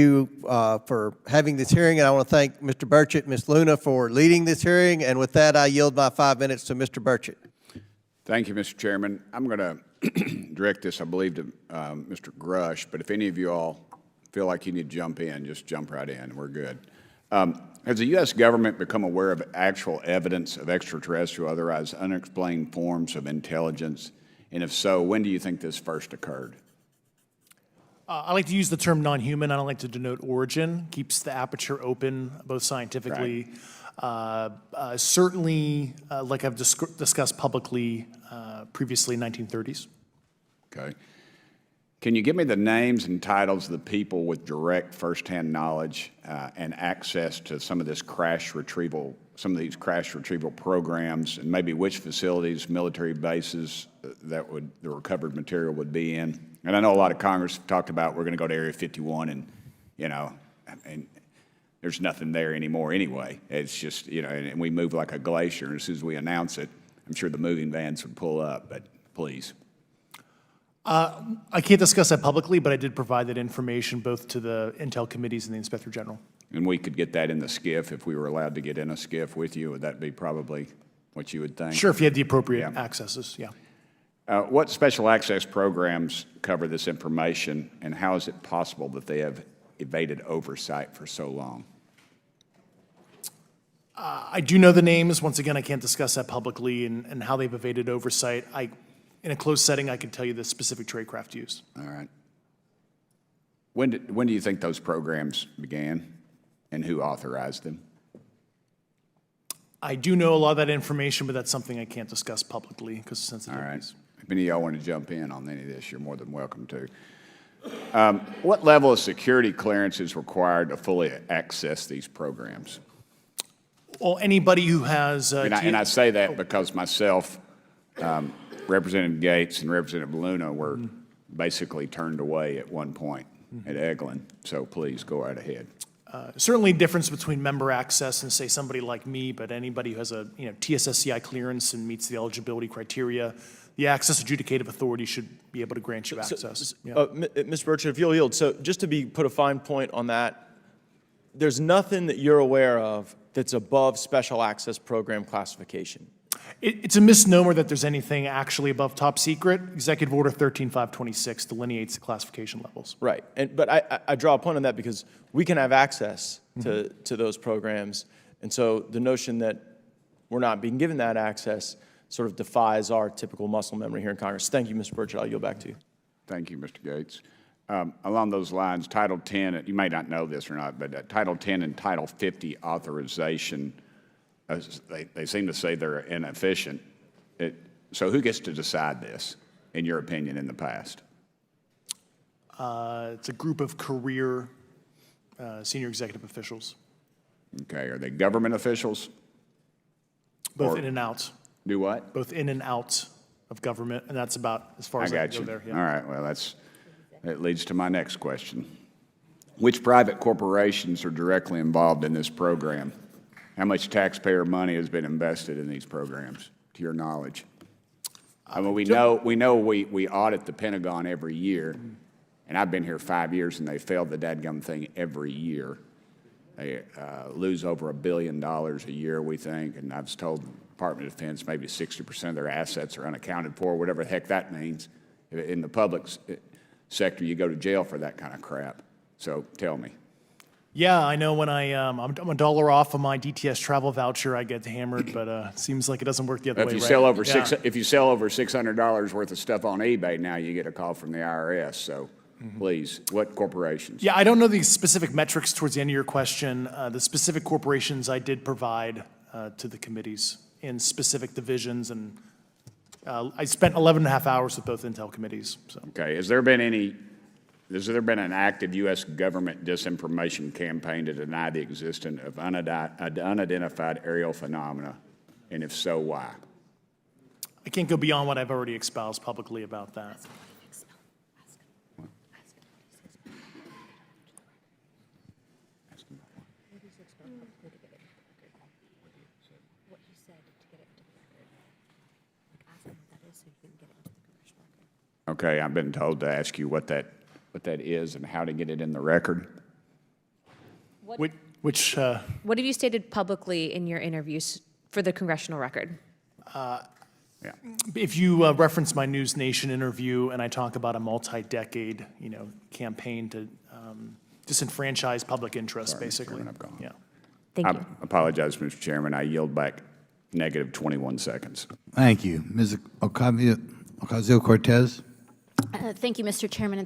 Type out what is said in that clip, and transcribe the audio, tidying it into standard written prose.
you for having this hearing, and I want to thank Mr. Burchett, Ms. Luna for leading this hearing, and with that, I yield my 5 minutes to Mr. Burchett. Thank you, Mr. Chairman. I'm going to direct this, I believe, to Mr. Grusch, but if any of you all feel like you need to jump in, just jump right in. We're good. Has the U.S. government become aware of actual evidence of extraterrestrial, otherwise unexplained forms of intelligence? And if so, when do you think this first occurred? I like to use the term non-human. I don't like to denote origin. Keeps the aperture open, both scientifically. Right. Certainly, like I've discussed publicly previously, 1930s. Okay. Can you give me the names and titles of the people with direct firsthand knowledge and access to some of this crash retrieval, some of these crash retrieval programs, and maybe which facilities, military bases that the recovered material would be in? And I know a lot of Congress have talked about we're going to go to Area 51, and and there's nothing there anymore anyway. It's just and we move like a glacier. And as soon as we announce it, I'm sure the moving vans would pull up. But please. I can't discuss that publicly, but I did provide that information both to the Intel committees and the Inspector General. And we could get that in the SCIF if we were allowed to get in a SCIF with you. Would that be probably what you would think? Sure, if you had the appropriate accesses, yeah. What special access programs cover this information, and how is it possible that they have evaded oversight for so long? I do know the names. Once again, I can't discuss that publicly and how they've evaded oversight. In a closed setting, I can tell you the specific tradecraft used. All right. When do you think those programs began, and who authorized them? I do know a lot of that information, but that's something I can't discuss publicly because of sensitivities. All right. If any of y'all want to jump in on any of this, you're more than welcome to. What level of security clearance is required to fully access these programs? Well, anybody who has... and I say that because myself, Representative Gates and Representative Luna were basically turned away at one point at Eglin. So please go right ahead. Certainly difference between member access and, say, somebody like me, but anybody who has a TSSCI clearance and meets the eligibility criteria, the access adjudicative authority should be able to grant you access. Mr. Burchett, if you'll yield, so just to put a fine point on that, there's nothing that you're aware of that's above special access program classification. It's a misnomer that there's anything actually above top secret. Executive Order 13526 delineates the classification levels. Right, but I draw a point on that because we can have access to those programs, and so the notion that we're not being given that access sort of defies our typical muscle memory here in Congress. Thank you, Mr. Burchett. I'll yield back to you. Thank you, Mr. Gates. Along those lines, Title 10, you may not know this or not, but Title 10 and Title 50 authorization, they seem to say they're inefficient. So who gets to decide this, in your opinion, in the past? It's a group of career senior executive officials. Okay, are they government officials? Both in and out. Do what? Both in and out of government, and that's about as far as I can go there. Yeah. All right, well, that leads to my next question. Which private corporations are directly involved in this program? How much taxpayer money has been invested in these programs, to your knowledge? I mean, we know we audit the Pentagon every year, and I've been here 5 years, and they failed the dadgum thing every year. They lose over $1 billion a year, we think, and I've told the Department of Defense maybe 60% of their assets are unaccounted for, whatever the heck that means. In the public sector, you go to jail for that kind of crap. So tell me. Yeah, I know when I'm $1 off of my DTS travel voucher, I get hammered, but it seems like it doesn't work the other way, If you sell over $600 worth of stuff on eBay, now you get a call from the IRS. So please, what corporations? Yeah, I don't know the specific metrics towards the end of your question. The specific corporations I did provide to the committees in specific divisions, and I spent 11 and a half hours with both Intel committees. So. Okay, has there been an active U.S. government disinformation campaign to deny the existence of unidentified aerial phenomena? And if so, why? I can't go beyond what I've already espoused publicly about that. Okay, I've been told to ask you what that is and how to get it in the record. Which, What have you stated publicly in your interviews for the congressional record? Yeah. if you reference my News Nation interview and I talk about a multi-decade, campaign to disenfranchise public interest, Sorry, Mr. Basically. Chairman, I've gone. Yeah. Thank I you. apologize, Mr. Chairman. I yield back negative 21 seconds. Thank you. Ms. Ocasio-Cortez? Thank you, Mr. Chairman,